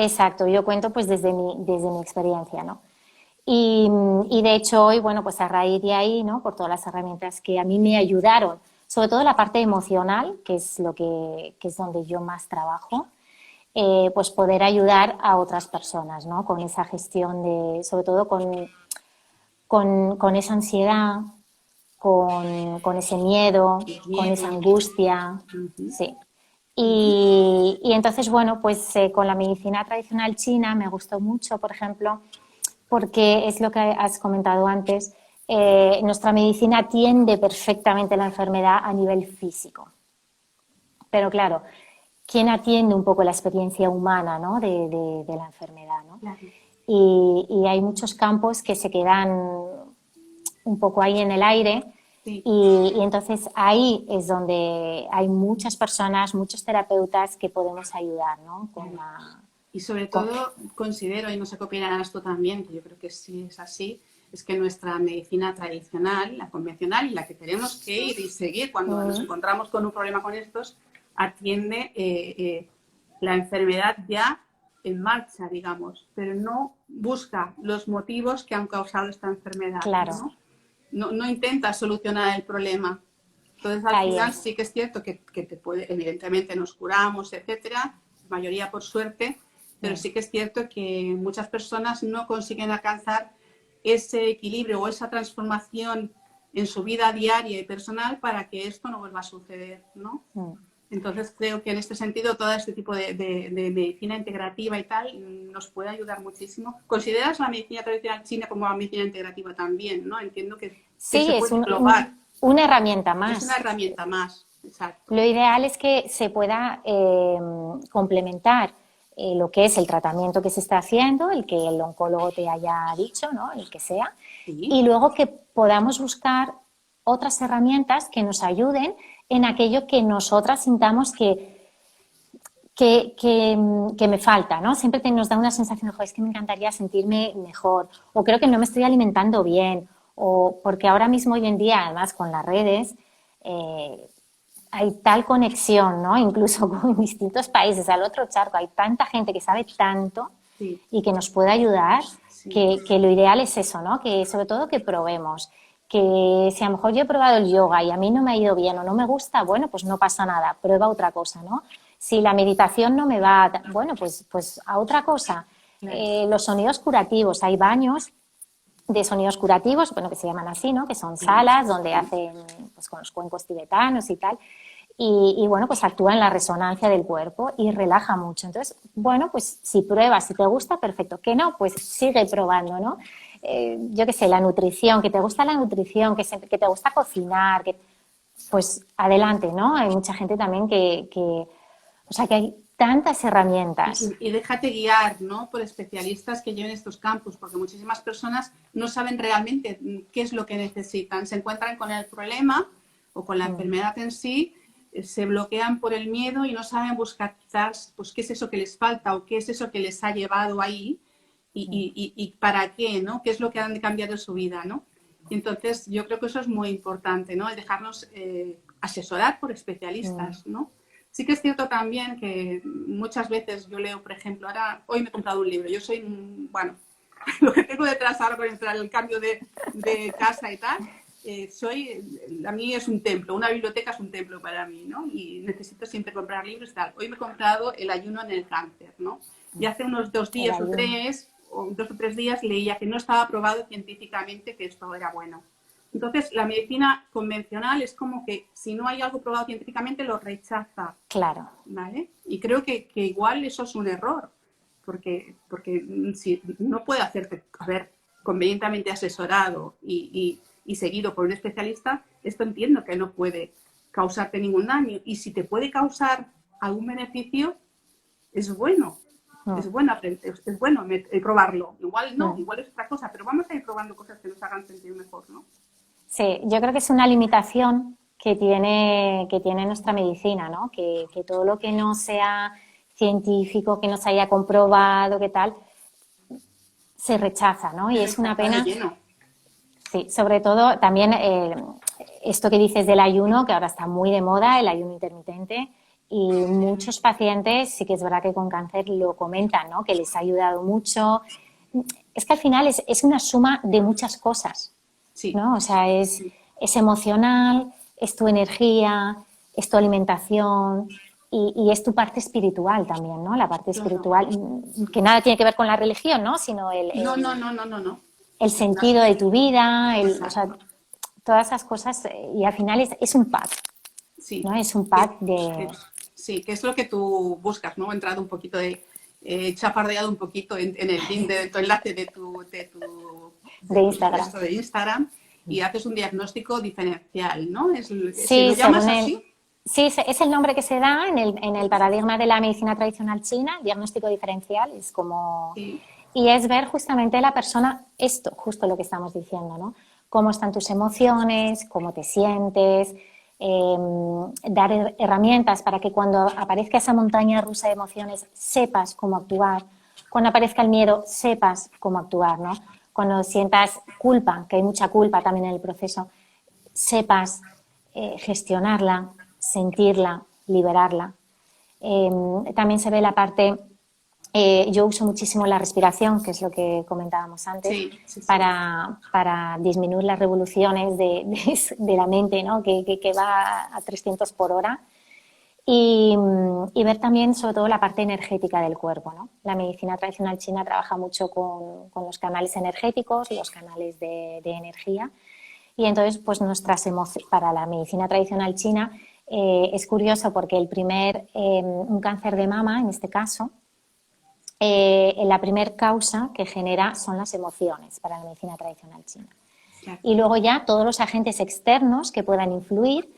exacto, yo cuento pues desde mi experiencia, ¿no? Y de hecho hoy, bueno, pues a raíz de ahí, ¿no? Por todas las herramientas que a mí me ayudaron, sobre todo la parte emocional, que es que es donde yo más trabajo, pues poder ayudar a otras personas, ¿no? Con esa gestión sobre todo con esa ansiedad, con ese miedo, Los con esa miedos. angustia, Ujú, sí. ujú. Y entonces, bueno, pues con la medicina tradicional china me gustó mucho, por ejemplo, porque es lo que has comentado antes, nuestra medicina atiende perfectamente la enfermedad a nivel físico. Pero claro, ¿quién atiende un poco la experiencia humana, ¿no? de la enfermedad, ¿no? Claro. Y hay muchos campos que se quedan un poco ahí en el aire Sí. y entonces ahí es donde hay muchas personas, muchos terapeutas que podemos ayudar, ¿no? Claro. Y sobre todo considero, y no sé qué opinarás tú también, que yo creo que sí es así, es que nuestra medicina tradicional, la convencional, y la que tenemos que ir y seguir cuando nos encontramos con un problema con estos, atiende la enfermedad ya en marcha, digamos, pero no busca los motivos que han causado esta enfermedad, claro, ¿no? No intenta solucionar el problema. Entonces, al ahí final es, sí que es cierto que te puede, evidentemente nos curamos, etcétera, mayoría por suerte, pero sí que es cierto que muchas personas no consiguen alcanzar ese equilibrio o esa transformación en su vida diaria y personal para que esto no vuelva a suceder, ¿no? Entonces creo que en este sentido todo este tipo de medicina integrativa y tal nos puede ayudar muchísimo. ¿Consideras la medicina tradicional china como la medicina integrativa también? ¿No? Entiendo que sí, se es puede englobar. una herramienta Es una más. herramienta más, exacto. Lo ideal es que se pueda complementar lo que es el tratamiento que se está haciendo, el que el oncólogo te haya dicho, ¿no? El que sea, Sí, y luego que podamos buscar otras herramientas que nos ayuden en aquello que nosotras sintamos que me falta, ¿no? Siempre nos da una sensación de, es que me encantaría sentirme mejor, o creo que no me estoy alimentando bien, o porque ahora mismo, hoy en día, además con las redes, eh, hay tal conexión, ¿no? Incluso con distintos países, al otro charco, hay tanta gente que sabe tanto sí, y que nos puede ayudar, sí. que lo ideal es eso, ¿no? Que sobre todo que probemos, que si a lo mejor yo he probado el yoga y a mí no me ha ido bien o no me gusta, bueno, pues no pasa nada, prueba otra cosa, ¿no? Si la meditación no me va, bueno, pues a otra cosa. Claro. Los sonidos curativos, hay baños de sonidos curativos, bueno, que se llaman así, ¿no? Que son Sí, salas donde sí. hacen, pues con los cuencos tibetanos y tal, bueno, pues actúa en la resonancia del cuerpo y relaja mucho. Entonces, bueno, pues si pruebas, si te gusta, perfecto. Que no, pues sigue probando, ¿no? Yo qué sé, la nutrición, que te gusta la nutrición, que te gusta cocinar, pues adelante, ¿no? Hay mucha gente también o sea, que hay tantas herramientas. Y déjate guiar, ¿no? Por especialistas que lleven estos campos, porque muchísimas personas no saben realmente qué es lo que necesitan. Se encuentran con el problema o con la enfermedad en sí, se bloquean por el miedo y no saben buscar quizás pues, qué es eso que les falta o qué es eso que les ha llevado ahí y para qué, ¿no? ¿Qué es lo que han de cambiar de su vida, ¿no? Entonces, yo creo que eso es muy importante, ¿no? El dejarnos asesorar por especialistas, ¿no? Sí que es cierto también que muchas veces yo leo, por ejemplo, hoy me he comprado un libro, yo soy, bueno, lo que tengo detrás ahora con el cambio de casa y tal, a mí es un templo, una biblioteca es un templo para mí, ¿no? Y necesito siempre comprar libros y tal. Hoy me he comprado El ayuno en el cáncer, ¿no? Y hace unos El ayuno. 2 o 3 días leía que no estaba probado científicamente que esto era bueno. Entonces, la medicina convencional es como que si no hay algo probado científicamente, lo rechaza, Claro. ¿vale? Y creo que igual eso es un error, porque si no puede hacerte, a ver, convenientemente asesorado y seguido por un especialista, esto entiendo que no puede causarte ningún daño. Y si te puede causar algún beneficio, es bueno. Es bueno, es bueno probarlo. Igual no, igual es otra cosa, pero vamos a ir probando cosas que nos hagan sentir mejor, ¿no? Sí, yo creo que es una limitación que tiene nuestra medicina, ¿no? Que todo lo que no sea científico, que no se haya comprobado, que tal, se rechaza, ¿no? Y Se es una rechaza de pena, lleno. sí, sobre todo también esto que dices del ayuno, que ahora está muy de moda, el ayuno intermitente, Y muchos pacientes sí que es verdad que con cáncer lo comentan, ¿no? Que les ha ayudado mucho. Es que al final es una suma de muchas cosas, Sí, ¿no? O sea, es emocional, es tu energía, es tu alimentación y es tu parte espiritual también, ¿no? La parte claro. espiritual, que nada tiene que ver con la religión, ¿no? Sino No, no, no, no, no, no. el sentido de tu vida, o sea, Exacto. todas esas cosas. Y al final es un pack, Sí. ¿no? Es un Que- pack de sí, que es lo que tú buscas, ¿no? He entrado un poquito chapardeado un poquito en el link de tu enlace de tu Instagram. esto de Instagram y haces un diagnóstico diferencial, ¿no? Si lo Sí, llamas así, sí, es el nombre que se da en el paradigma de la medicina tradicional china, diagnóstico diferencial, es como... sí, Y es ver justamente la persona, esto, justo lo que estamos diciendo, ¿no? Cómo están tus emociones, cómo te sientes, dar herramientas para que cuando aparezca esa montaña rusa de emociones sepas cómo actuar, cuando aparezca el miedo sepas cómo actuar, ¿no? Cuando sientas culpa, que hay mucha culpa también en el proceso, sepas gestionarla, sentirla, liberarla. También se ve la parte, yo uso muchísimo la respiración, que es lo que comentábamos antes, sí, sí, sí. para disminuir las revoluciones de la mente, ¿no? Que va a 300 por hora. Y ver también sobre todo la parte energética del cuerpo, ¿no? La medicina tradicional china trabaja mucho con los canales energéticos, los canales de energía. Y entonces, pues para la medicina tradicional china es curioso porque un cáncer de mama, en este caso, la primer causa que genera son las emociones para la medicina tradicional china. Claro. Y luego ya todos los agentes externos que puedan influir,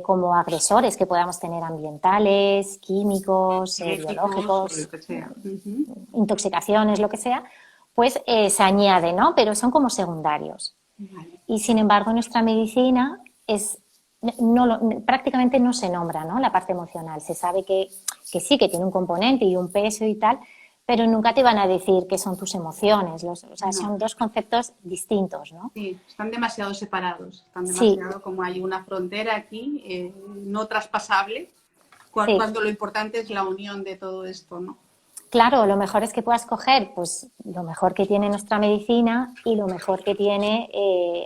como agresores que podamos tener ambientales, químicos, Genéticos o biológicos, lo que sea. Ujú. intoxicaciones, lo que sea, pues se añade, ¿no? Pero son como secundarios. Vale. Y sin embargo, nuestra medicina prácticamente no se nombra, ¿no? La parte emocional. Se sabe que sí, que tiene un componente y un peso y tal, pero nunca te van a decir qué son tus emociones. O sea, No. son dos conceptos distintos, ¿no? Sí, están demasiado separados, están Sí, demasiado como hay una frontera aquí no traspasable, sí. cuando lo importante es la unión de todo esto, ¿no? Claro, lo mejor es que puedas coger pues lo mejor que tiene nuestra medicina y lo mejor que tiene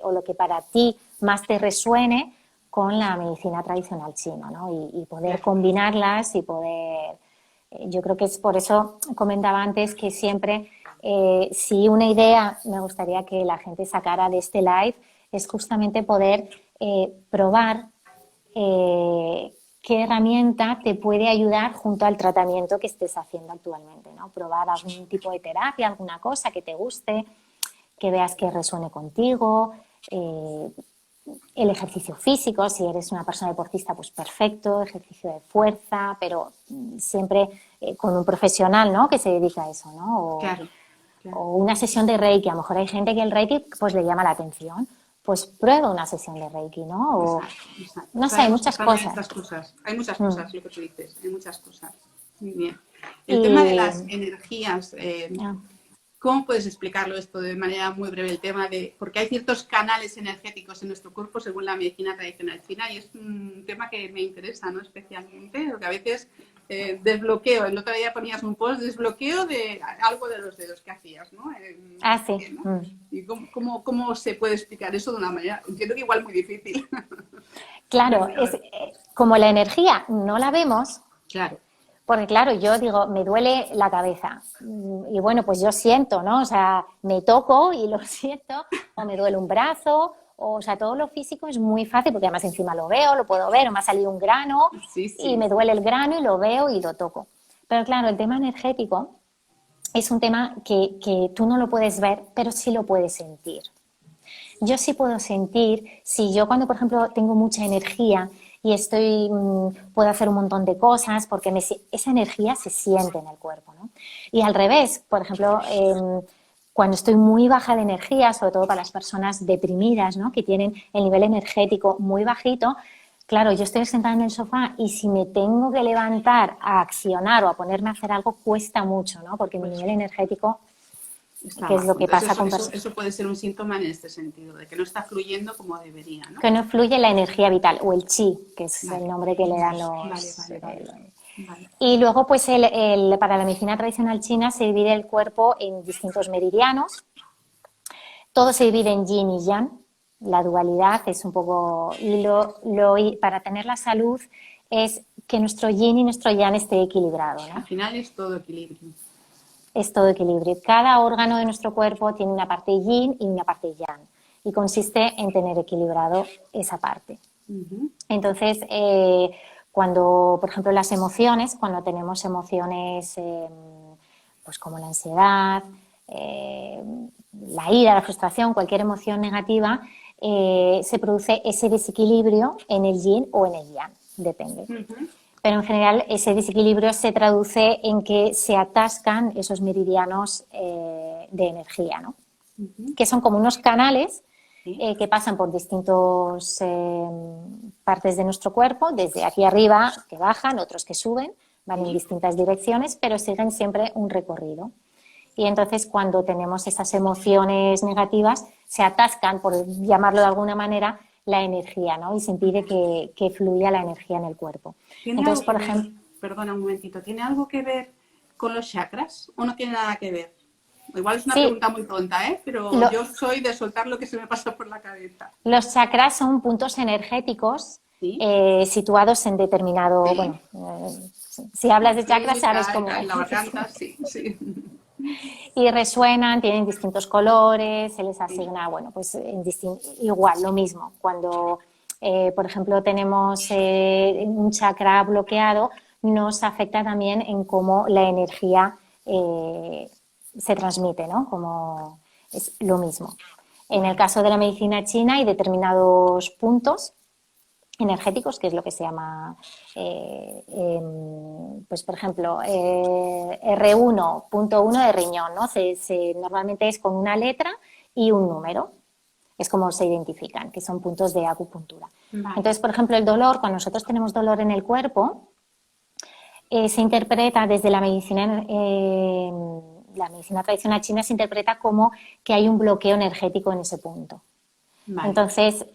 o lo que para ti más te resuene con la medicina tradicional china, ¿no? Y poder Claro. combinarlas y poder... yo creo que es por eso comentaba antes que siempre, si una idea me gustaría que la gente sacara de este live es justamente poder probar qué herramienta te puede ayudar junto al tratamiento que estés haciendo actualmente, ¿no? Probar algún tipo de terapia, alguna cosa que te guste, que veas que resuene contigo, el ejercicio físico, si eres una persona deportista, pues perfecto, ejercicio de fuerza, pero siempre con un profesional, ¿no? Que se dedica a eso, ¿no? Claro, claro. O una sesión de Reiki, a lo mejor hay gente que el Reiki pues le llama la atención, pues prueba una sesión de Reiki, ¿no? O, Exacto, exacto. no sé, hay Sabemos que muchas también cosas. estas cosas, hay muchas Mm. cosas, lo que tú dices, hay muchas cosas. Muy bien. El tema de Y las energías, ah, ¿cómo puedes explicarlo esto de manera muy breve? El tema de, porque hay ciertos canales energéticos en nuestro cuerpo según la medicina tradicional china y es un tema que me interesa, ¿no? Especialmente, porque a veces desbloqueo, el otro día ponías un post, desbloqueo de algo de los dedos que hacías, ¿no? sí. ¿no? Mm. ¿Y cómo se puede explicar eso de una manera? Entiendo que igual muy difícil. Claro, como la energía no la vemos, Claro. porque claro, yo digo, me duele la cabeza. Y bueno, pues yo siento, ¿no? O sea, me toco y lo siento, o me duele un brazo, o sea, todo lo físico es muy fácil, porque además encima lo veo, lo puedo ver, o me ha salido un grano Sí, y sí. me duele el grano y lo veo y lo toco. Pero claro, el tema energético es un tema que tú no lo puedes ver, pero sí lo puedes sentir. Yo sí puedo sentir, si yo cuando, por ejemplo, tengo mucha energía y puedo hacer un montón de cosas, porque esa energía se siente en el cuerpo, ¿no? Y al revés, por ejemplo, cuando estoy muy baja de energía, sobre todo para las personas deprimidas, ¿no? Que tienen el nivel energético muy bajito, claro, yo estoy sentada en el sofá y si me tengo que levantar a accionar o a ponerme a hacer algo, cuesta mucho, ¿no? Porque mi Pues nivel energético Está que es lo bajo. que Entonces, pasa con eso puede ser un síntoma en este sentido, de que no está fluyendo como debería, ¿no? que no fluye la energía vital o el chi, que es el Vale, nombre que le dan vale, los... vale, vale. Vale. Y luego, pues para la medicina tradicional china se divide el cuerpo en distintos meridianos. Todo se divide en yin y yang. La dualidad es un poco... Y para tener la salud es que nuestro yin y nuestro yang esté equilibrado, ¿no? Al final es todo equilibrio. Es todo equilibrio. Cada órgano de nuestro cuerpo tiene una parte yin y una parte yang. Y consiste en tener equilibrado esa parte. Entonces, cuando, por ejemplo, las emociones, cuando tenemos emociones pues como la ansiedad, la ira, la frustración, cualquier emoción negativa, se produce ese desequilibrio en el yin o en el yang, depende. Pero en general ese desequilibrio se traduce en que se atascan esos meridianos de energía, ¿no? Que son como unos canales que pasan por distintas partes de nuestro cuerpo, desde aquí arriba que bajan, otros que suben, van en distintas direcciones, pero siguen siempre un recorrido. Y entonces cuando tenemos esas emociones negativas, se atascan, por llamarlo de alguna manera, la energía, ¿no? Y se impide que fluya la energía en el cuerpo. ¿Tiene Entonces, algo por que ejemplo... ver, perdona un momentito, ¿tiene algo que ver con los chakras o no tiene nada que ver? Igual es una Sí, pregunta muy tonta, ¿eh? Pero yo soy de soltar lo que se me pasa por la cabeza. los chakras son puntos energéticos ¿Sí? situados en determinado... Sí. Bueno, si hablas de chakras Sí, sabes cómo... en la garganta, sí, sí. Y resuenan, tienen distintos colores, se les Sí. asigna, bueno, pues igual, lo mismo. Cuando, por ejemplo, tenemos un chakra bloqueado, nos afecta también en cómo la energía se transmite, ¿no? Como es lo mismo. En el caso de la medicina china hay determinados puntos energéticos, que es lo que se llama, pues por ejemplo, R1.1 de riñón, ¿no? Normalmente es con una letra y un número, es como se identifican, que son puntos de acupuntura. Vale. Entonces, por ejemplo, el dolor, cuando nosotros tenemos dolor en el cuerpo, se interpreta desde la medicina tradicional china, se interpreta como que hay un bloqueo energético en ese punto. Vale. Entonces,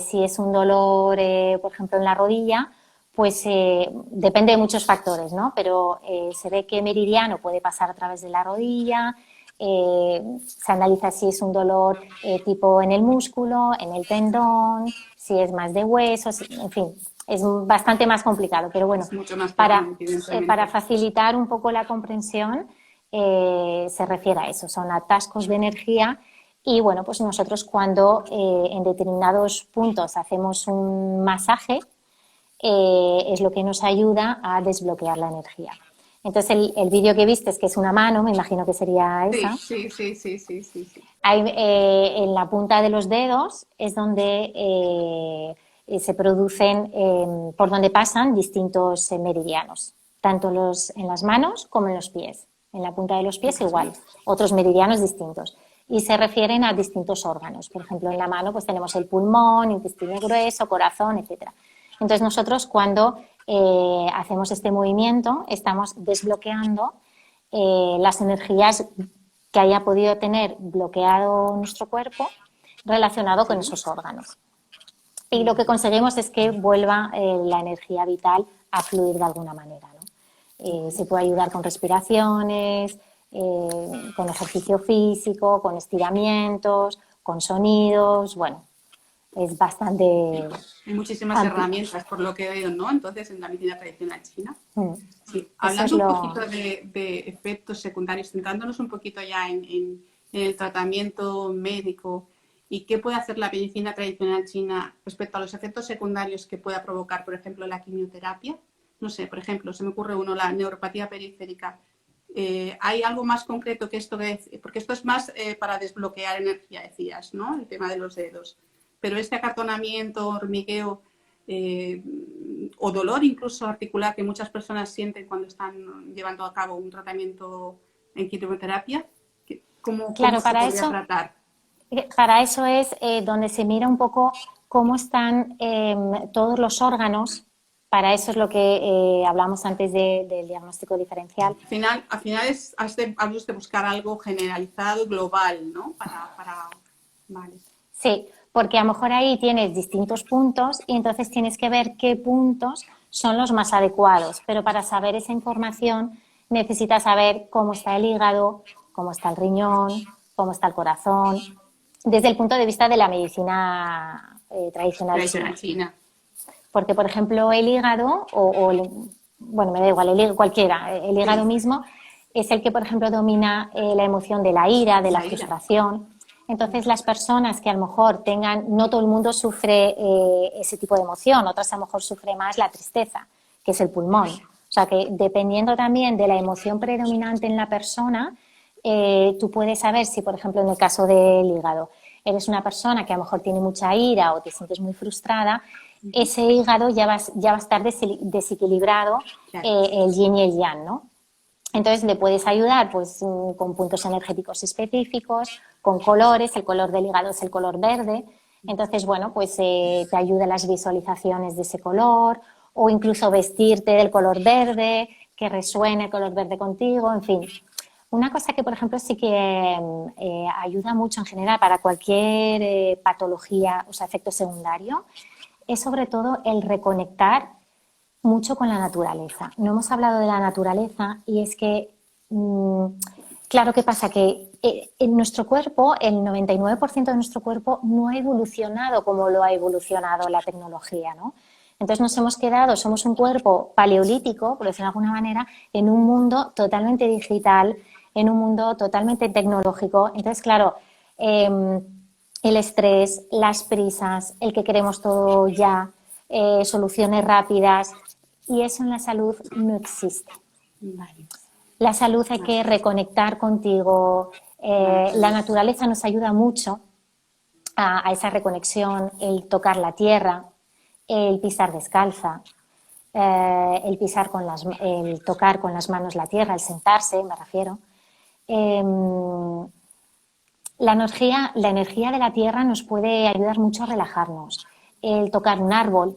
si es un dolor, por ejemplo, en la rodilla, pues depende de muchos factores, ¿no? Pero se ve que meridiano puede pasar a través de la rodilla, se analiza si es un dolor tipo en el músculo, en el tendón, si es más de huesos, en fin, es bastante más complicado. Pero bueno, Es mucho más para evidentemente. facilitar un poco la comprensión, se refiere a eso, son atascos de energía. Y bueno, pues nosotros cuando en determinados puntos hacemos un masaje, es lo que nos ayuda a desbloquear la energía. Entonces el vídeo que viste es que es una mano, me imagino que sería Sí, esa. sí, sí, sí, sí, sí, sí. Hay, en la punta de los dedos es donde se producen, por donde pasan distintos meridianos, tanto en las manos como en los pies. En la punta de los pies igual, otros meridianos distintos. Y se refieren a distintos órganos. Por ejemplo, en la mano pues tenemos el pulmón, intestino grueso, corazón, etc. Entonces nosotros cuando hacemos este movimiento estamos desbloqueando las energías que haya podido tener bloqueado nuestro cuerpo relacionado con esos órganos. Y lo que conseguimos es que vuelva la energía vital a fluir de alguna manera, ¿no? Se puede ayudar con respiraciones, con ejercicio físico, con estiramientos, con sonidos, bueno, es bastante Hay muchísimas amplio. herramientas, por lo que veo, ¿no? Entonces, en la medicina tradicional china. Sí. Eso Hablando es un lo... poquito de efectos secundarios, centrándonos un poquito ya en el tratamiento médico y qué puede hacer la medicina tradicional china respecto a los efectos secundarios que pueda provocar, por ejemplo, la quimioterapia. No sé, por ejemplo, se me ocurre uno, la neuropatía periférica. ¿Hay algo más concreto que esto? Porque esto es más para desbloquear energía, decías, ¿no? El tema de los dedos. Pero este acartonamiento, hormigueo o dolor incluso articular que muchas personas sienten cuando están llevando a cabo un tratamiento en quimioterapia, ¿cómo Claro, se podría tratar? para eso es donde se mira un poco cómo están todos los órganos Para eso es lo que hablamos antes del diagnóstico diferencial. Al final has de buscar algo generalizado, global, ¿no? Vale. Sí, porque a lo mejor ahí tienes distintos puntos y entonces tienes que ver qué puntos son los más adecuados. Pero para saber esa información necesitas saber cómo está el hígado, cómo está el riñón, cómo está el corazón, desde el punto de vista de la medicina tradicional china. Porque, por ejemplo, el hígado, bueno, me da igual, cualquiera, el hígado mismo es el que, por ejemplo, domina la emoción de la ira, de la frustración. Entonces, las personas que a lo mejor no todo el mundo sufre ese tipo de emoción, otras a lo mejor sufre más la tristeza, que es el pulmón. O sea, que dependiendo también de la emoción predominante en la persona, tú puedes saber si, por ejemplo, en el caso del hígado, eres una persona que a lo mejor tiene mucha ira o te sientes muy frustrada, ese hígado ya va a estar desequilibrado, el yin y el yang, ¿no? Entonces le puedes ayudar pues con puntos energéticos específicos, con colores. El color del hígado es el color verde. Entonces, bueno, pues te ayuda las visualizaciones de ese color, o incluso vestirte del color verde, que resuene el color verde contigo, en fin. Una cosa que, por ejemplo, sí que ayuda mucho en general para cualquier patología, o sea, efecto secundario, es sobre todo el reconectar mucho con la naturaleza. No hemos hablado de la naturaleza y es que, claro, ¿qué pasa? Que en nuestro cuerpo, el 99% de nuestro cuerpo no ha evolucionado como lo ha evolucionado la tecnología, ¿no? Entonces nos hemos quedado, somos un cuerpo paleolítico, por decirlo de alguna manera, en un mundo totalmente digital, en un mundo totalmente tecnológico. Entonces, claro, el estrés, las prisas, el que queremos todo ya, soluciones rápidas, y eso en la salud no existe. Vale. La salud hay que reconectar contigo. La naturaleza nos ayuda mucho a esa reconexión, el tocar la tierra, el pisar descalza, el tocar con las manos la tierra, el sentarse, me refiero. La energía de la tierra nos puede ayudar mucho a relajarnos. El tocar un árbol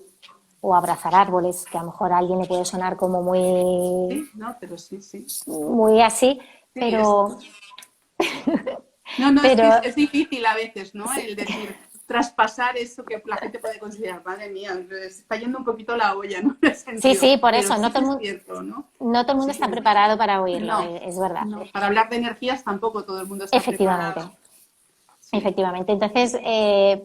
o abrazar árboles, que a lo mejor a alguien le puede sonar como muy... Sí, no, pero sí. Muy así, sí, pero... No, pero... es difícil a veces, ¿no? Sí. El decir, traspasar eso que la gente puede considerar, madre mía, está yendo un poquito la olla, ¿no? Sí, por eso, no todo el mundo, cierto, ¿no? No todo el mundo está preparado para oírlo, no, es verdad. No, para hablar de energías tampoco todo el mundo está preparado. Efectivamente. Entonces,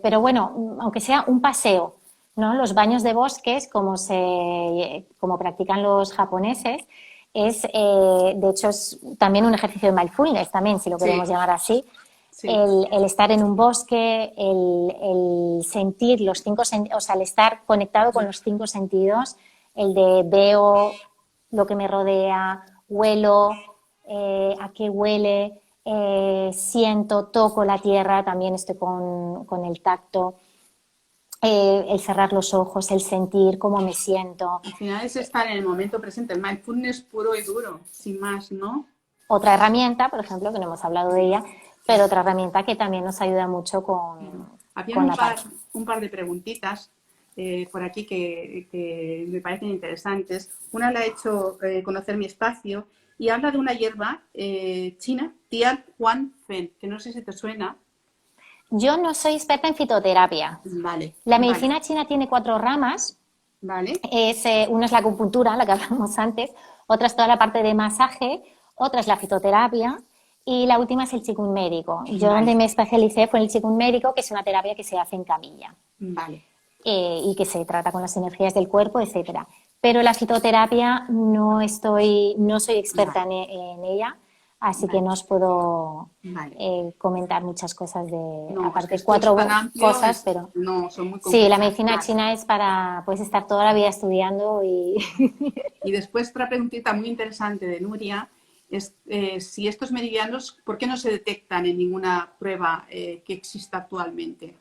pero bueno, aunque sea un paseo, ¿no? Los baños de bosques, como practican los japoneses, de hecho, es también un ejercicio de mindfulness, también, si lo queremos llamar así. Sí. El estar en un bosque, el sentir los 5 sentidos, o sea, el estar conectado con los 5 sentidos, el de veo lo que me rodea, huelo, a qué huele, siento, toco la tierra, también estoy con el tacto, el cerrar los ojos, el sentir cómo me siento. Al final es estar en el momento presente, el mindfulness puro y duro, sin más, ¿no? Otra herramienta, por ejemplo, que no hemos hablado de ella, pero otra herramienta que también nos ayuda mucho con... Había un par de preguntitas por aquí que me parecen interesantes. Una la ha hecho conocer mi espacio y habla de una hierba china, Tian Huan Fen, que no sé si te suena. Yo no soy experta en fitoterapia. Vale. La medicina china tiene 4 ramas. Vale. Una es la acupuntura, la que hablamos antes, otra es toda la parte de masaje, otra es la fitoterapia y la última es el qigong médico. Yo donde me especialicé fue en el qigong médico, que es una terapia que se hace en camilla. Vale. Y que se trata con las energías del cuerpo, etcétera. Pero la fitoterapia no soy experta en ella, así que no os puedo comentar muchas cosas aparte de 4 cosas, pero no, son muy sí, la medicina china es puedes estar toda la vida estudiando y... Y después otra preguntita muy interesante de Nuria es si estos meridianos, ¿por qué no se detectan en ninguna prueba que exista actualmente?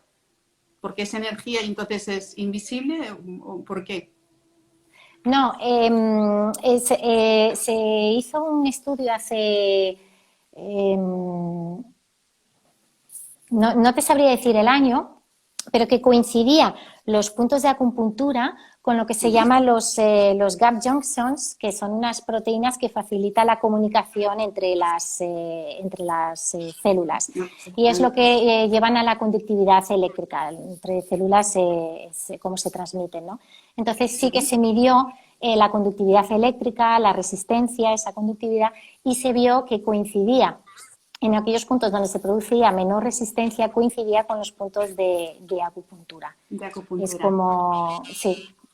¿Porque es energía y entonces es invisible o por qué? No, se hizo un estudio hace... no te sabría decir el año, pero que coincidía los puntos de acupuntura con lo que se llaman los gap junctions, que son unas proteínas que facilitan la comunicación entre las células. Y es lo que llevan a la conductividad eléctrica entre células, cómo se transmiten, ¿no? Entonces sí que se midió la conductividad eléctrica, la resistencia, esa conductividad, y se vio que coincidía en aquellos puntos donde se producía menor resistencia, coincidía con los puntos de acupuntura. De acupuntura.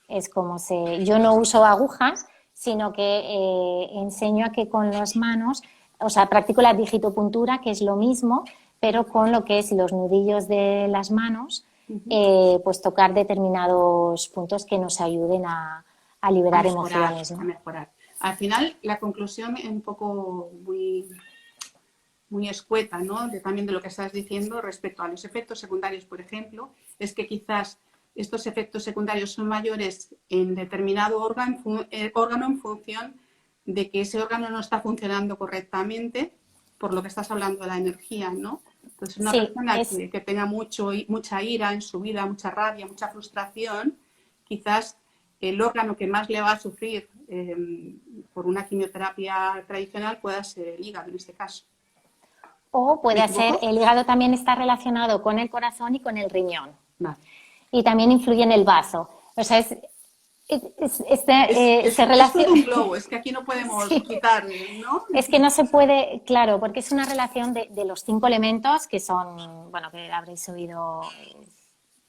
Es como, sí, yo no uso agujas, sino que enseño a que con las manos, o sea, practico la digitopuntura, que es lo mismo, pero con lo que es los nudillos de las manos, pues tocar determinados puntos que nos ayuden a liberar emociones, ¿no? A mejorar. Al final, la conclusión es un poco muy escueta, ¿no? También de lo que estás diciendo respecto a los efectos secundarios, por ejemplo, es que quizás estos efectos secundarios son mayores en determinado órgano en función de que ese órgano no está funcionando correctamente, por lo que estás hablando de la energía, ¿no? Entonces, una persona que tenga mucha ira en su vida, mucha rabia, mucha frustración, quizás el órgano que más le va a sufrir por una quimioterapia tradicional pueda ser el hígado en este caso. O puede ser, el hígado también está relacionado con el corazón y con el riñón. Vale. Y también influye en el bazo. O sea, es todo un globo, es que aquí no podemos quitar, ¿no? Es que no se puede, claro, porque es una relación de los 5 elementos que son, bueno, que habréis oído,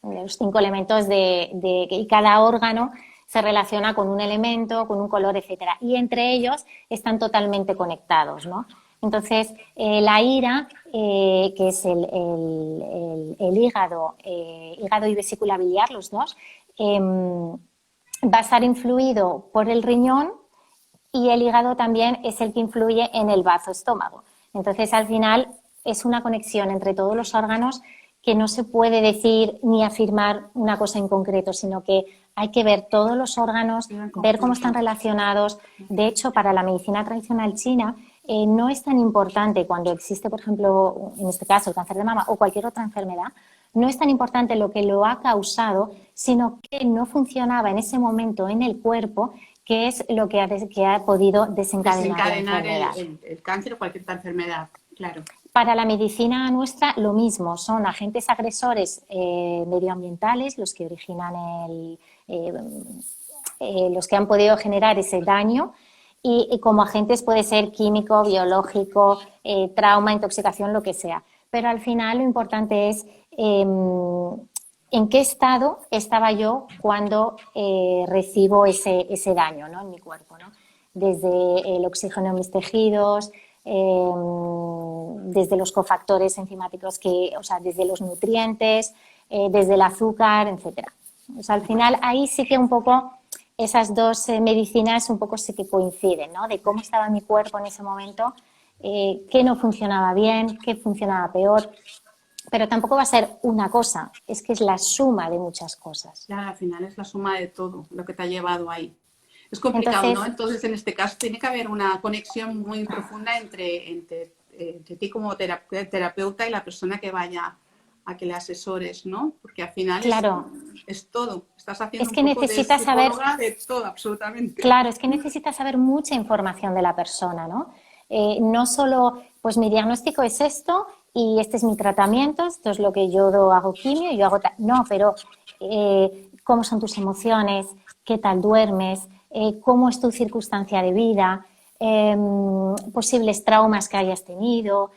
de los 5 elementos y cada órgano se relaciona con un elemento, con un color, etcétera. Y entre ellos están totalmente conectados, ¿no? Entonces, la ira, que es el hígado y vesícula biliar, los dos, va a estar influido por el riñón, y el hígado también es el que influye en el bazo estómago. Entonces, al final, es una conexión entre todos los órganos que no se puede decir ni afirmar una cosa en concreto, sino que hay que ver todos los órganos, ver cómo están relacionados. De hecho, para la medicina tradicional china, no es tan importante cuando existe, por ejemplo, en este caso, el cáncer de mama o cualquier otra enfermedad, no es tan importante lo que lo ha causado, sino que no funcionaba en ese momento en el cuerpo, que es lo que ha podido desencadenar la enfermedad. El cáncer o cualquier otra enfermedad, claro. Para la medicina nuestra, lo mismo, son agentes agresores medioambientales los que originan los que han podido generar ese daño, y como agentes puede ser químico, biológico, trauma, intoxicación, lo que sea. Pero al final lo importante es en qué estado estaba yo cuando recibo ese daño, ¿no?, en mi cuerpo, ¿no? Desde el oxígeno en mis tejidos, desde los cofactores enzimáticos, o sea, desde los nutrientes, desde el azúcar, etcétera. O sea, al final ahí sí que un poco esas dos medicinas un poco sí que coinciden, ¿no? De cómo estaba mi cuerpo en ese momento, qué no funcionaba bien, qué funcionaba peor. Pero tampoco va a ser una cosa, es que es la suma de muchas cosas. Ya, al final es la suma de todo lo que te ha llevado ahí. Es complicado, ¿no? Entonces, en este caso, tiene que haber una conexión muy profunda entre ti como terapeuta y la persona que vaya a que le asesores, ¿no? Porque al final claro, es todo. Estás haciendo es que un poco necesitas saber de todo, absolutamente. Claro, es que necesitas saber mucha información de la persona, ¿no? No solo, pues mi diagnóstico es esto y este es mi tratamiento, esto es lo que yo hago quimio, yo hago tal. No, pero cómo son tus emociones, qué tal duermes, cómo es tu circunstancia de vida, posibles traumas que hayas tenido,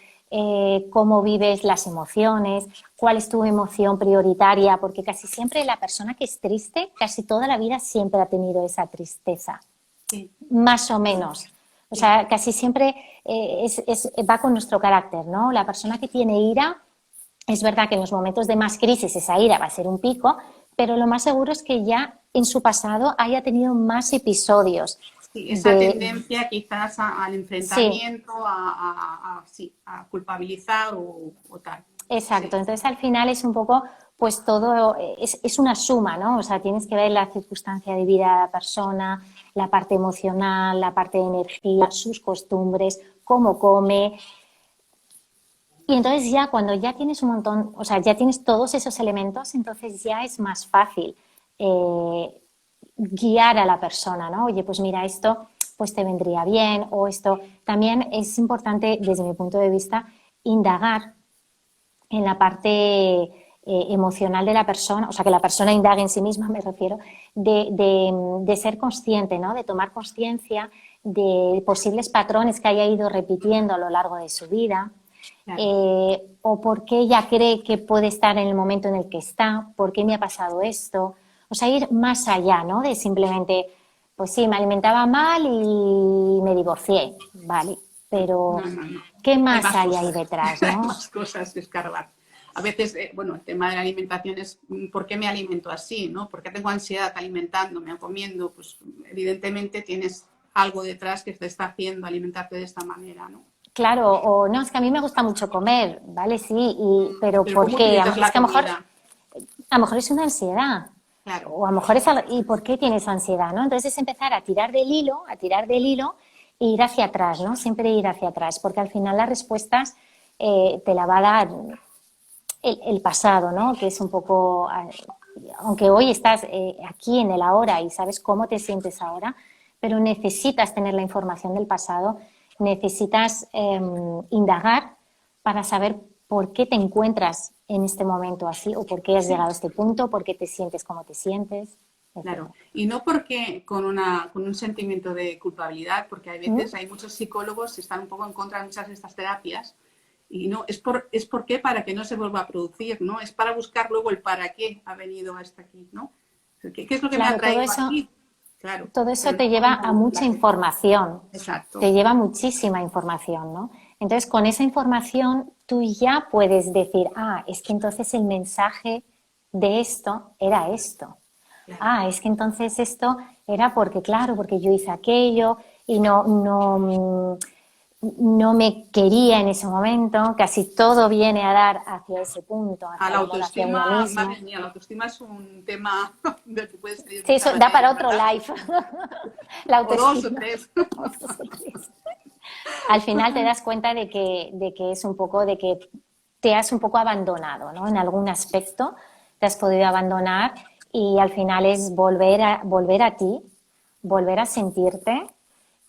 cómo vives las emociones, cuál es tu emoción prioritaria, porque casi siempre la persona que es triste, casi toda la vida siempre ha tenido esa tristeza, sí, más o menos. O sea, casi siempre va con nuestro carácter, ¿no? La persona que tiene ira, es verdad que en los momentos de más crisis esa ira va a ser un pico, pero lo más seguro es que ya en su pasado haya tenido más episodios. Sí, esa tendencia quizás al enfrentamiento, sí. a culpabilizar o tal. Exacto, sí. Entonces al final es un poco, pues todo, es una suma, ¿no? O sea, tienes que ver la circunstancia de vida de la persona, la parte emocional, la parte de energía, sus costumbres, cómo come. Y entonces ya cuando ya tienes un montón, o sea, ya tienes todos esos elementos, entonces ya es más fácil guiar a la persona, ¿no? Oye, pues mira, esto pues te vendría bien o esto. También es importante, desde mi punto de vista, indagar en la parte emocional de la persona, o sea, que la persona indague en sí misma, me refiero, de ser consciente, ¿no? De tomar conciencia de posibles patrones que haya ido repitiendo a lo largo de su vida, Claro. o por qué ella cree que puede estar en el momento en el que está, por qué me ha pasado esto. O sea, ir más allá, ¿no? De simplemente, pues sí, me alimentaba mal y me divorcié, ¿vale? Pero, No, no, no. ¿qué Hay más más hay ahí cosas, detrás, hay no? más cosas que escarbar. A veces, bueno, el tema de la alimentación es ¿por qué me alimento así? ¿No? ¿Por qué tengo ansiedad alimentándome o comiendo? Pues evidentemente tienes algo detrás que te está haciendo alimentarte de esta manera, ¿no? Claro, o no, es que a mí me gusta mucho comer, ¿vale? Sí, pero Pero ¿por ¿cómo qué? utilizas Es la que comida? a lo mejor es una ansiedad, Claro, o a lo mejor es algo, ¿y por qué tienes ansiedad, no? Entonces es empezar a tirar del hilo e ir hacia atrás, ¿no? Siempre ir hacia atrás, porque al final las respuestas te la va a dar el pasado, ¿no? Que es un poco, aunque hoy estás aquí en el ahora y sabes cómo te sientes ahora, pero necesitas tener la información del pasado, necesitas indagar para saber por qué te encuentras en este momento así o por qué has sí, llegado a este punto, por qué te sientes como te sientes, claro. etcétera. Y no porque con un sentimiento de culpabilidad, porque hay ¿Mm? veces hay muchos psicólogos que están un poco en contra de muchas de estas terapias. Y no, es por qué para que no se vuelva a producir, ¿no? Es para buscar luego el para qué ha venido hasta aquí, ¿no? ¿Qué es lo que me ha Claro, traído aquí? Claro, todo eso pero te no lleva a cuando mucha información, exacto, te lleva muchísima información, ¿no? Entonces, con esa información tú ya puedes decir, ah, es que entonces el mensaje de esto era esto. claro. Ah, es que entonces esto era porque, claro, porque yo hice aquello y no me quería en ese momento. Casi todo viene a dar hacia ese punto, A hacia la el amor hacia uno autoestima, mismo. madre mía, la autoestima es un tema del que puedes tener Sí, mucha eso da para materia, otro ¿verdad? live. La O dos o autoestima. tres. O dos o tres. Al final te das cuenta de que es un poco, de que te has un poco abandonado, ¿no? En algún aspecto te has podido abandonar y al final es volver a ti, volver a sentirte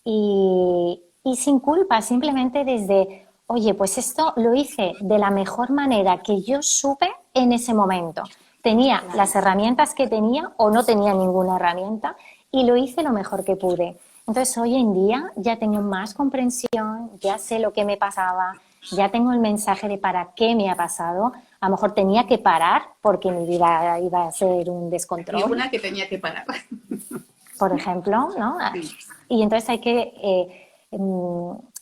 y sin culpa, simplemente desde, oye, pues esto lo hice de la mejor manera que yo supe en ese momento. Tenía Claro. las herramientas que tenía o no tenía ninguna herramienta y lo hice lo mejor que pude. Entonces hoy en día ya tengo más comprensión, ya sé lo que me pasaba, ya tengo el mensaje de para qué me ha pasado. A lo mejor tenía que parar porque mi vida iba a ser un Y descontrol, una que tenía que parar. por ejemplo, ¿no? Sí, Y entonces hay que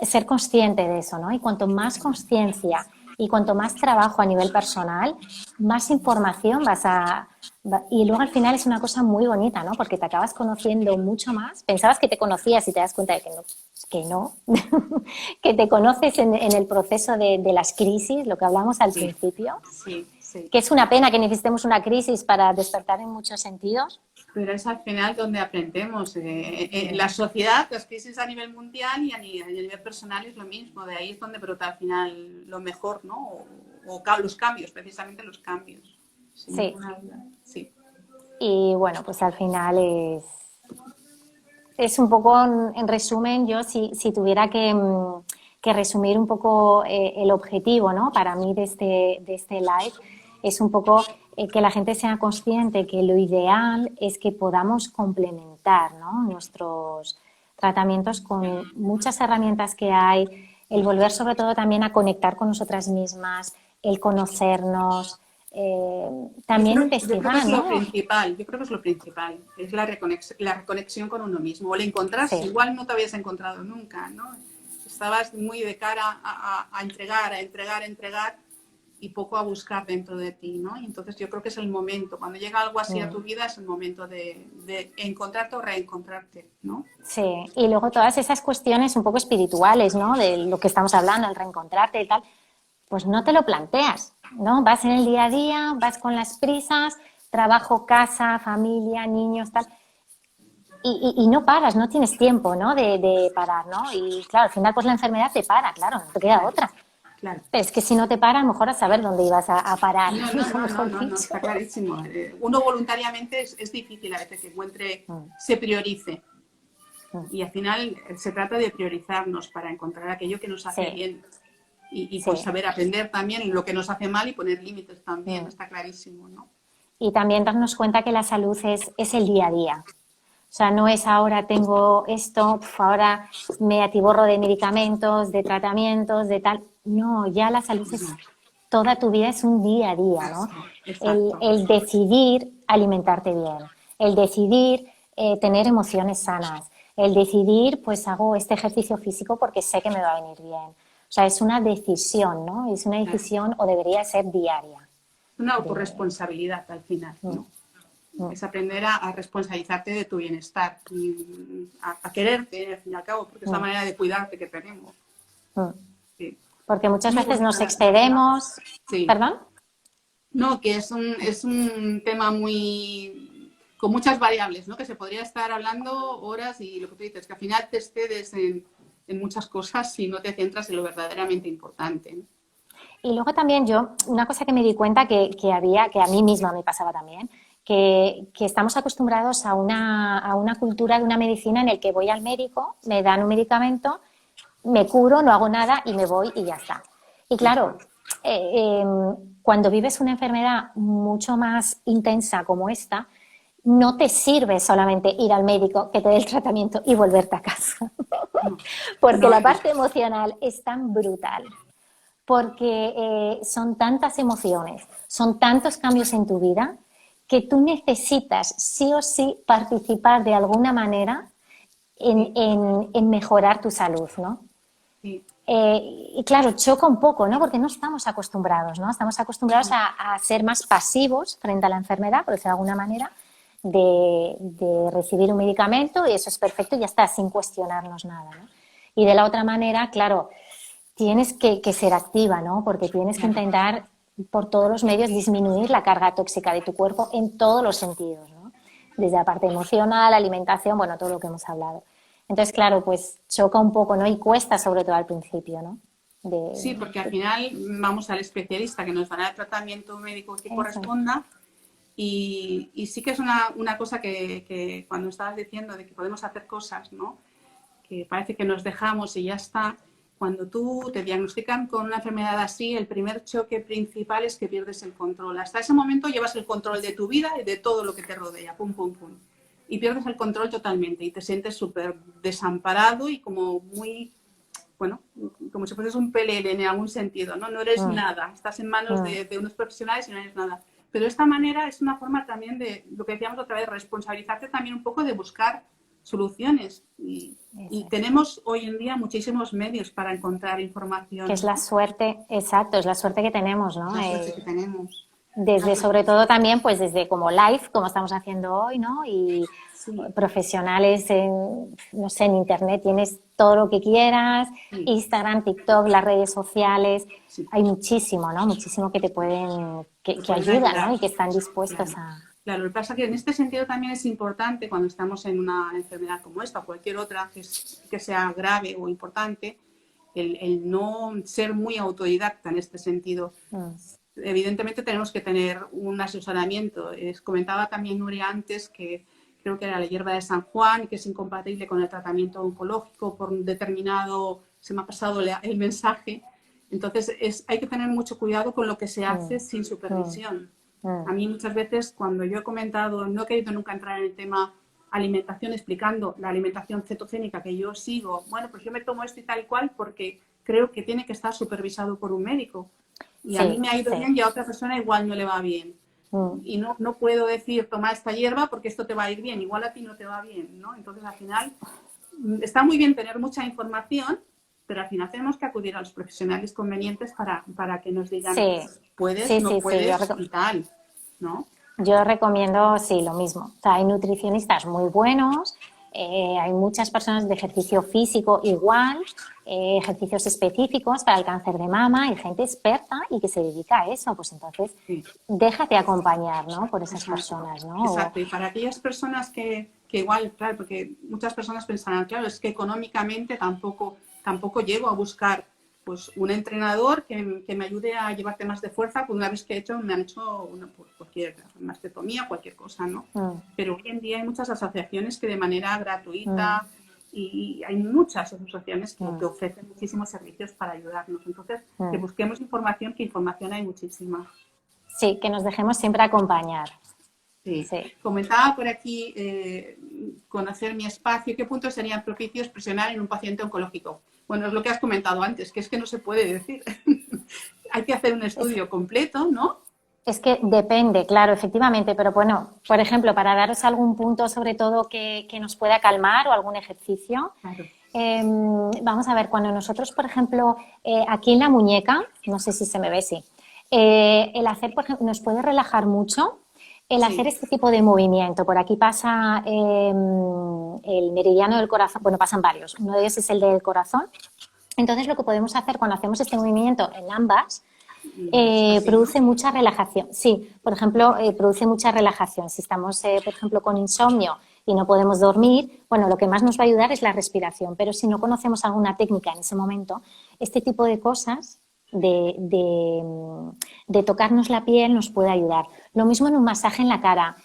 ser consciente de eso, ¿no? Y cuanto más conciencia y cuanto más trabajo a nivel personal, más información y luego al final es una cosa muy bonita, ¿no? Porque te acabas conociendo mucho más. Pensabas que te conocías y te das cuenta de que no, que te conoces en el proceso de las crisis, lo que hablamos al sí, principio, sí, sí. que es una pena que necesitemos una crisis para despertar en muchos sentidos. Pero es al final donde aprendemos. En la sociedad, las crisis a nivel mundial y a nivel personal es lo mismo. De ahí es donde brota al final lo mejor, ¿no? Los cambios, precisamente los cambios. Sin Sí, ninguna duda. Sí, y bueno, pues al final es un poco, en resumen, yo si tuviera que resumir un poco el objetivo, ¿no? Para mí de este live, es un poco que la gente sea consciente que lo ideal es que podamos complementar, ¿no? Nuestros tratamientos con muchas herramientas que hay, el volver sobre todo también a conectar con nosotras mismas, el conocernos, también yo creo que investigar, es lo ¿no? principal, yo creo que es lo principal, es la reconexión con uno mismo, o el encontrarse, Sí. igual no te habías encontrado nunca, ¿no? Estabas muy de cara a entregar, a entregar, a entregar y poco a buscar dentro de ti, ¿no? Y entonces yo creo que es el momento, cuando llega algo así a tu vida es el momento de encontrarte o reencontrarte, ¿no? Sí, y luego todas esas cuestiones un poco espirituales, ¿no? De lo que estamos hablando, el reencontrarte y tal, pues no te lo planteas, ¿no? Vas en el día a día, vas con las prisas, trabajo, casa, familia, niños, tal, y no paras, no tienes tiempo, ¿no? De parar, ¿no? Y claro, al final pues la enfermedad te para, claro, no te queda Claro, otra. claro. Pero es que si no te para, a lo mejor a saber dónde ibas a parar. No, está clarísimo. Uno voluntariamente es difícil a veces que se priorice. Y al final se trata de priorizarnos para encontrar aquello que nos hace bien y pues saber aprender también lo que nos hace mal y poner límites también, está clarísimo, ¿no? Y también darnos cuenta que la salud es el día a día. O sea, no es ahora tengo esto, ahora me atiborro de medicamentos, de tratamientos, de tal. No, ya la salud es toda tu vida, es un día a día, ¿no? Exacto. El decidir alimentarte bien, el decidir tener emociones sanas, el decidir, pues hago este ejercicio físico porque sé que me va a venir bien. O sea, es una decisión, ¿no? Es una decisión o debería ser diaria. Una autorresponsabilidad al final, ¿no? Es aprender a responsabilizarte de tu bienestar, a quererte, al fin y al cabo, porque es la manera de cuidarte que tenemos. Sí. Porque muchas veces nos excedemos. Sí. ¿Perdón? No, que es un tema con muchas variables, ¿no? Que se podría estar hablando horas y lo que tú dices, que al final te excedes en muchas cosas si no te centras en lo verdaderamente importante, ¿no? Y luego también una cosa que me di cuenta que a mí misma me pasaba también, que estamos acostumbrados a una cultura de una medicina en el que voy al médico, me dan un medicamento, me curo, no hago nada y me voy y ya está. Y claro, cuando vives una enfermedad mucho más intensa como esta, no te sirve solamente ir al médico que te dé el tratamiento y volverte a casa. Porque la parte emocional es tan brutal. Porque son tantas emociones, son tantos cambios en tu vida que tú necesitas sí o sí participar de alguna manera en mejorar tu salud, ¿no? Sí. Y claro, choca un poco, ¿no? Porque no estamos acostumbrados, ¿no? Estamos acostumbrados a ser más pasivos frente a la enfermedad, por decirlo de alguna manera, de recibir un medicamento y eso es perfecto y ya está, sin cuestionarnos nada, ¿no? Y de la otra manera, claro, tienes que ser activa, ¿no? Porque tienes que intentar por todos los medios disminuir la carga tóxica de tu cuerpo en todos los sentidos, ¿no? Desde la parte emocional, alimentación, bueno, todo lo que hemos hablado. Entonces, claro, pues choca un poco, ¿no? Y cuesta sobre todo al principio, ¿no? Sí, porque al final vamos al especialista que nos dará el tratamiento médico que corresponda y sí que es una cosa que cuando estabas diciendo de que podemos hacer cosas, ¿no? Que parece que nos dejamos y ya está. Cuando tú te diagnostican con una enfermedad así, el primer choque principal es que pierdes el control. Hasta ese momento llevas el control de tu vida y de todo lo que te rodea, pum, pum, pum. Y pierdes el control totalmente y te sientes súper desamparado y como muy, bueno, como si fueses un pelele en algún sentido, ¿no? No eres nada, estás en manos de unos profesionales y no eres nada. Pero de esta manera es una forma también de, lo que decíamos otra vez, responsabilizarte también un poco de buscar soluciones y tenemos hoy en día muchísimos medios para encontrar información. Que es la suerte, exacto, es la suerte que tenemos, ¿no? La suerte que tenemos. Desde, sobre todo también, pues desde como live, como estamos haciendo hoy, ¿no? Y profesionales no sé, en internet tienes todo lo que quieras, Instagram, TikTok, las redes sociales, hay muchísimo, ¿no? Muchísimo que te pueden, que ayudan, ¿no? Y que están dispuestos a... Claro, lo que pasa es que en este sentido también es importante cuando estamos en una enfermedad como esta o cualquier otra que sea grave o importante, el no ser muy autodidacta en este sentido. Evidentemente tenemos que tener un asesoramiento. Comentaba también Nuria antes que creo que era la hierba de San Juan, que es incompatible con el tratamiento oncológico por un determinado, se me ha pasado el mensaje. Entonces hay que tener mucho cuidado con lo que se hace sin supervisión. A mí muchas veces cuando yo he comentado, no he querido nunca entrar en el tema alimentación explicando la alimentación cetogénica que yo sigo, bueno, pues yo me tomo esto y tal y cual porque creo que tiene que estar supervisado por un médico. Y a mí me ha ido bien y a otra persona igual no le va bien. Y no puedo decir, toma esta hierba porque esto te va a ir bien, igual a ti no te va bien, ¿no? Entonces al final está muy bien tener mucha información, pero al final tenemos que acudir a los profesionales convenientes para que nos digan puedes, no puedes y tal, ¿no? Yo recomiendo, lo mismo. O sea, hay nutricionistas muy buenos, hay muchas personas de ejercicio físico igual, ejercicios específicos para el cáncer de mama, hay gente experta y que se dedica a eso. Pues entonces, déjate acompañar, ¿no? Por esas personas, ¿no? Exacto, y para aquellas personas que igual, claro, porque muchas personas pensarán, claro, es que económicamente tampoco llego a buscar pues un entrenador que me ayude a llevar temas de fuerza, pues una vez que me han hecho pues, cualquier mastectomía, cualquier cosa, ¿no? Pero hoy en día hay muchas asociaciones que de manera gratuita y hay muchas asociaciones que ofrecen muchísimos servicios para ayudarnos. Entonces, que busquemos información, que información hay muchísima. Sí, que nos dejemos siempre acompañar. Sí. Comentaba por aquí conocer mi espacio. ¿Qué puntos serían propicios presionar en un paciente oncológico? Bueno, es lo que has comentado antes, que es que no se puede decir. Hay que hacer un estudio completo, ¿no? Es que depende, claro, efectivamente, pero bueno, por ejemplo, para daros algún punto sobre todo que nos pueda calmar o algún ejercicio, Claro. Vamos a ver, cuando nosotros, por ejemplo, aquí en la muñeca, no sé si se me ve, sí, el hacer, por ejemplo, nos puede relajar mucho el hacer este tipo de movimiento. Por aquí pasa el meridiano del corazón, bueno, pasan varios, uno de ellos es el del corazón. Entonces, lo que podemos hacer cuando hacemos este movimiento en ambas, produce mucha relajación. Sí, por ejemplo, produce mucha relajación. Si estamos, por ejemplo, con insomnio y no podemos dormir, bueno, lo que más nos va a ayudar es la respiración. Pero si no conocemos alguna técnica en ese momento, este tipo de cosas, de tocarnos la piel, nos puede ayudar. Lo mismo en un masaje en la cara.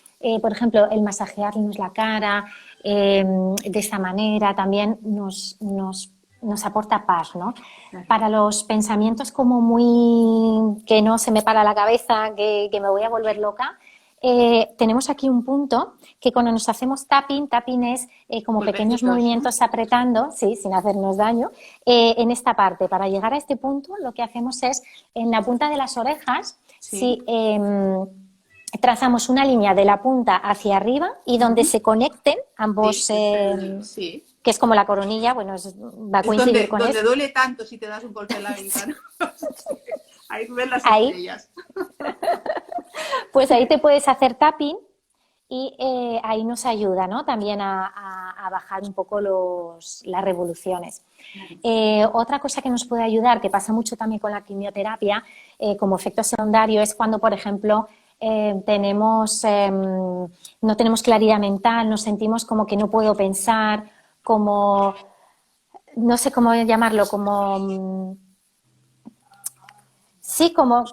Por ejemplo, el masajearnos la cara de esta manera también nos aporta paz, ¿no? Para los pensamientos como muy que no se me para la cabeza, que me voy a volver loca, tenemos aquí un punto que cuando nos hacemos tapping es como pequeños movimientos apretando, sí, sin hacernos daño, en esta parte. Para llegar a este punto lo que hacemos es, en la punta de las orejas, si trazamos una línea de la punta hacia arriba y donde se conecten ambos... que es como la coronilla, bueno, va a coincidir con donde duele tanto si te das un golpe en la ventana. Ahí ves las estrellas. Pues ahí te puedes hacer tapping y ahí nos ayuda, ¿no? También a bajar un poco las revoluciones. Otra cosa que nos puede ayudar, que pasa mucho también con la quimioterapia, como efecto secundario, es cuando, por ejemplo, no tenemos claridad mental, nos sentimos como que no puedo pensar, como, no sé cómo llamarlo, como, sí, como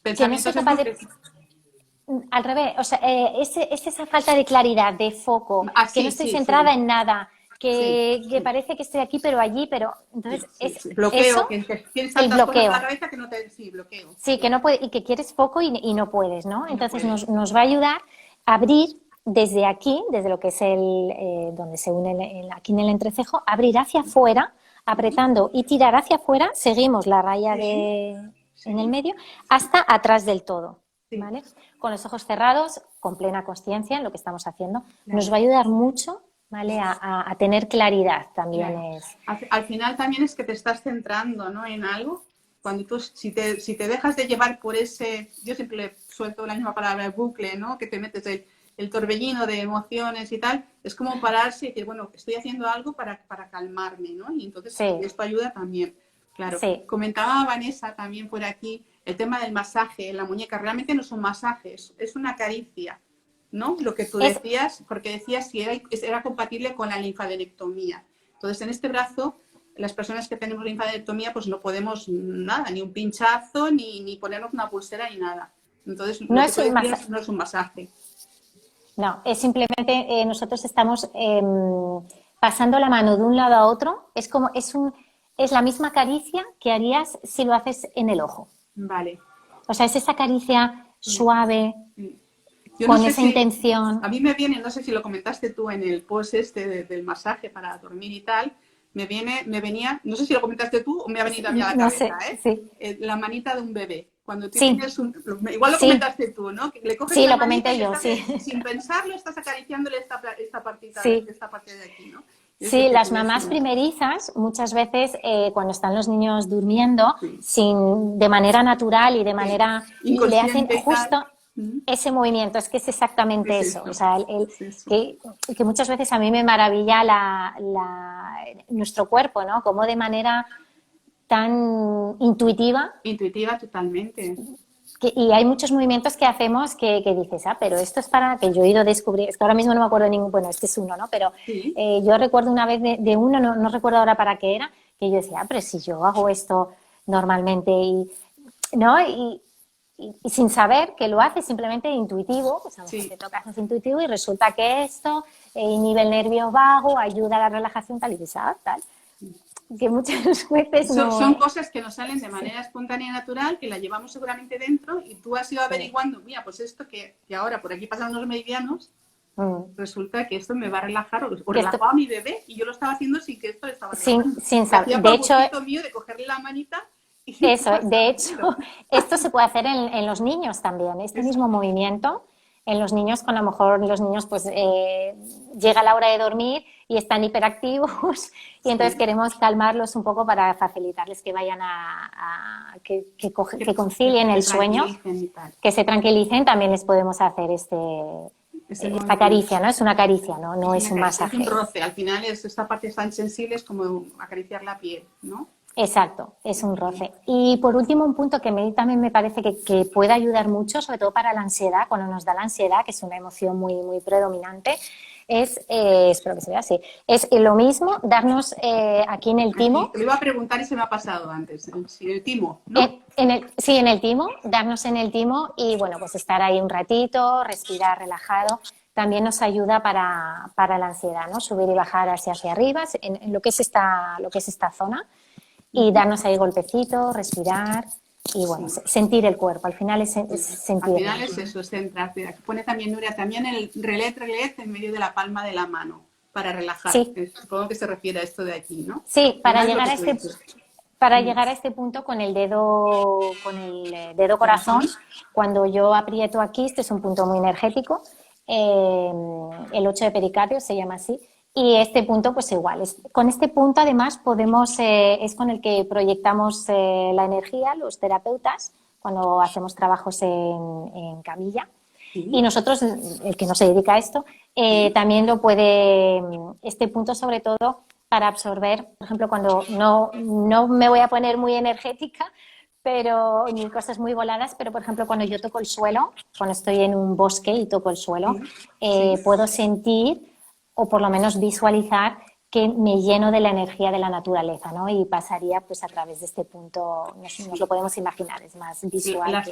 que no soy capaz de... Al revés, o sea, es esa falta de claridad, de foco, que no estoy centrada en nada, que parece que estoy aquí pero allí, pero entonces es bloqueo, eso, que tienes tantas cosas en la cabeza que no te... Sí, bloqueo. Sí, que no puede, y que quieres foco y no puedes, ¿no? Entonces nos va a ayudar a abrir desde aquí, desde lo que es donde se une aquí en el entrecejo, abrir hacia afuera, apretando y tirar hacia afuera, seguimos la raya en el medio, hasta atrás del todo, ¿vale? Con los ojos cerrados, con plena consciencia en lo que estamos haciendo, nos va a ayudar mucho, ¿vale? A tener claridad también. Al final también es que te estás centrando, ¿no?, en algo. Cuando tú, si te dejas de llevar por ese, yo siempre le suelto la misma palabra, el bucle, ¿no?, que te metes el torbellino de emociones y tal, es como pararse y decir, bueno, estoy haciendo algo para calmarme, ¿no? Y entonces esto ayuda también. Claro. Comentaba Vanessa también por aquí el tema del masaje en la muñeca. Realmente no es un masaje, es una caricia, ¿no? Lo que tú decías, porque decías si era compatible con la linfadenectomía. Entonces, en este brazo, las personas que tenemos linfadenectomía, pues no podemos nada, ni un pinchazo, ni ponernos una pulsera, ni nada. Entonces, no es un masaje. No, es simplemente nosotros estamos pasando la mano de un lado a otro. Es como es la misma caricia que harías si lo haces en el ojo. Vale. O sea, es esa caricia suave, con esa intención. A mí me viene, no sé si lo comentaste tú en el post del masaje para dormir y tal, me venía, no sé si lo comentaste tú o me ha venido a mí a la cabeza, la manita de un bebé. Cuando tú tienes igual lo comentaste tú, ¿no? Que le coges la manita y sin pensarlo estás acariciándole esta partita, esta parte de aquí, ¿no? Sí, las mamás primerizas muchas veces cuando están los niños durmiendo de manera natural y de manera y le hacen justo ese movimiento, es que es exactamente eso. O sea, que muchas veces a mí me maravilla nuestro cuerpo, ¿no? Como de manera tan intuitiva. Intuitiva totalmente. Y hay muchos movimientos que hacemos que dices, pero esto es para que yo he ido a descubrir, es que ahora mismo no me acuerdo de ningún, bueno, este es uno, ¿no? Pero yo recuerdo una vez de uno, no recuerdo ahora para qué era, que yo decía, pero si yo hago esto normalmente ¿no? Y sin saber que lo hace simplemente intuitivo, pues a lo mejor te toca hacer intuitivo y resulta que esto inhibe el nervio vago, ayuda a la relajación tal y tal. Que muchas veces son cosas que nos salen de manera espontánea y natural, que la llevamos seguramente dentro y tú has ido averiguando, mira, pues esto que ahora por aquí pasan unos meridianos, resulta que esto me va a relajar o relajaba a mi bebé y yo lo estaba haciendo sin que esto le estaba relajando. Sin saber. De hecho, mío de cogerle la manita. Eso, de hecho, esto se puede hacer en los niños también, este mismo movimiento. En los niños, cuando a lo mejor los niños pues llega la hora de dormir y están hiperactivos y entonces queremos calmarlos un poco para facilitarles que vayan que concilien el sueño, que se tranquilicen. También les podemos hacer esta caricia, ¿no? Es una caricia, no es un masaje. Es un roce, al final esta parte tan sensible es como acariciar la piel, ¿no? Exacto, es un roce. Y por último, un punto que también me parece que puede ayudar mucho, sobre todo para la ansiedad, cuando nos da la ansiedad, que es una emoción muy, muy predominante, espero que se vea así, es lo mismo darnos aquí en el timo. Te lo iba a preguntar y se me ha pasado antes, en el timo, ¿no? Sí, en el timo, darnos en el timo y bueno, pues estar ahí un ratito, respirar relajado. También nos ayuda para la ansiedad, ¿no? Subir y bajar hacia arriba, en lo que es esta zona. Y darnos ahí golpecitos, respirar y bueno, sentir el cuerpo. Al final es sentir. Al final es eso, es centrarte. Aquí pone también Nuria, también el relet en medio de la palma de la mano para relajar. Sí. Supongo que se refiere a esto de aquí, ¿no? Sí, para llegar a este punto con el dedo corazón, cuando yo aprieto aquí, este es un punto muy energético, el 8 de pericardio se llama así. Y este punto, pues igual, con este punto además podemos, es con el que proyectamos la energía, los terapeutas, cuando hacemos trabajos en camilla. Sí. Y nosotros, el que no se dedica a esto, también lo puede, este punto sobre todo para absorber, por ejemplo, cuando no me voy a poner muy energética, pero ni cosas muy voladas, pero por ejemplo cuando yo toco el suelo, cuando estoy en un bosque y toco el suelo, puedo sentir o por lo menos visualizar que me lleno de la energía de la naturaleza, ¿no? Y pasaría pues a través de este punto, nos lo podemos imaginar, es más visual.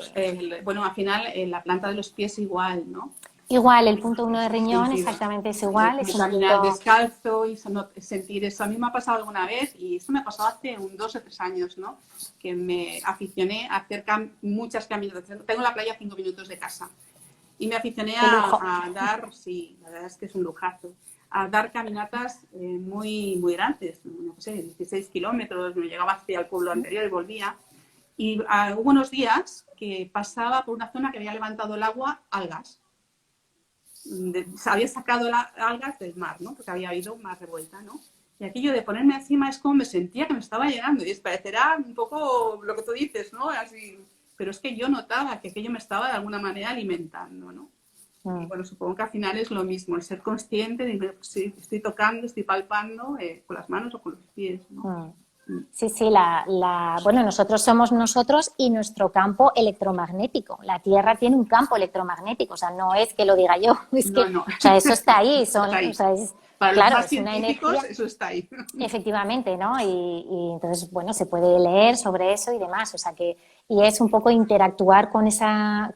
Bueno, al final la planta de los pies igual, ¿no? Igual, el punto 1 de riñón exactamente es igual. Es caminar descalzo y sentir eso. A mí me ha pasado alguna vez y esto me ha pasado hace 2 o 3 años, ¿no? Que me aficioné a hacer muchas caminatas. Tengo la playa a 5 minutos de casa y me aficioné a dar, sí, la verdad es que es un lujazo, a dar caminatas muy, muy grandes, no sé, 16 kilómetros, me llegaba hacia el pueblo anterior y volvía. Y hubo unos días que pasaba por una zona que había levantado el agua, algas. Había sacado algas del mar, ¿no? Porque había habido más revuelta, ¿no? Y aquello de ponerme encima es como me sentía que me estaba llenando. Y parecerá un poco lo que tú dices, ¿no? Así, pero es que yo notaba que aquello me estaba de alguna manera alimentando, ¿no? Y bueno, supongo que al final es lo mismo, el ser consciente de que sí, estoy tocando, estoy palpando con las manos o con los pies, ¿no? Sí, bueno, nosotros somos nosotros y nuestro campo electromagnético. La Tierra tiene un campo electromagnético, o sea, no es que lo diga yo, es que, o sea, eso está ahí. Está ahí. O sea, para claro, los más científicos, eso está ahí. Efectivamente, ¿no? Y entonces, bueno, se puede leer sobre eso y demás, o sea que, y es un poco interactuar con esa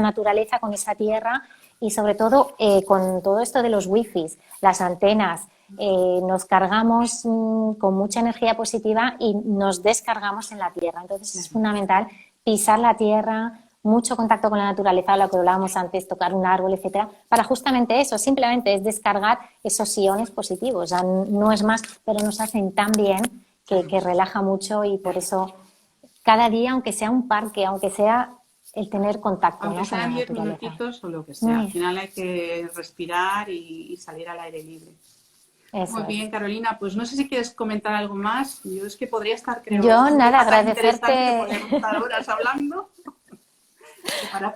naturaleza, con esa tierra y sobre todo con todo esto de los wifis, las antenas. Nos cargamos con mucha energía positiva y nos descargamos en la tierra. Entonces es fundamental pisar la tierra, mucho contacto con la naturaleza, lo que hablábamos antes, tocar un árbol, etcétera, para justamente eso, simplemente es descargar esos iones positivos. O sea, no es más, pero nos hacen tan bien que relaja mucho y por eso cada día, aunque sea un parque, aunque sea el tener contacto, aunque ¿no? sean 10 minutitos o lo que sea, al final hay que respirar y salir al aire libre. Eso. Muy bien, Carolina, pues no sé si quieres comentar algo más. Yo es que podría estar, creo. Yo nada, agradecerte. Podríamos estar horas hablando.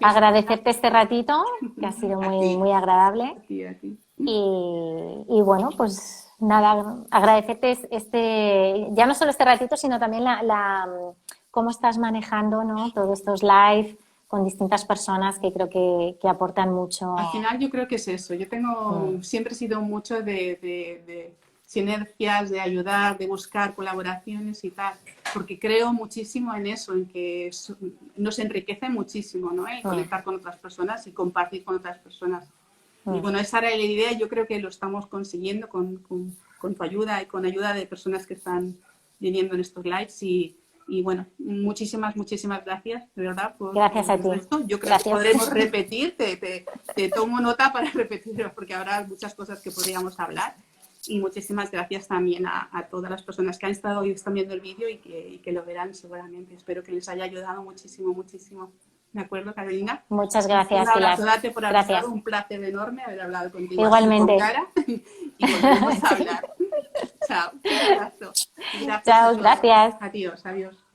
Agradecerte este ratito, que ha sido muy, muy agradable. A ti. Y bueno, pues nada, agradecerte ya no solo este ratito, sino también cómo estás manejando, ¿no? Todos estos live con distintas personas que creo que aportan mucho. Al final yo creo que es eso. Yo siempre he sido mucho de sinergias, de ayudar, de buscar colaboraciones y tal, porque creo muchísimo en eso, en que nos enriquece muchísimo, ¿no? El conectar con otras personas y compartir con otras personas. Y bueno, esa era la idea, yo creo que lo estamos consiguiendo con tu ayuda y con ayuda de personas que están viniendo en estos lives y bueno, muchísimas gracias, de verdad, por Gracias a ti. esto. Yo creo Gracias. que podremos repetir, te tomo nota para repetirlo, porque habrá muchas cosas que podríamos hablar. Y muchísimas gracias también a todas las personas que han estado y están viendo el vídeo y que lo verán seguramente. Espero que les haya ayudado muchísimo. ¿De acuerdo, Carolina? Muchas gracias, Un abrazo, Pilar. date por haber Gracias. estado. Un placer enorme haber hablado contigo. Igualmente. Así, con cara, y volvemos a hablar. Chao. Un abrazo. Gracias. Chao, gracias. Adiós.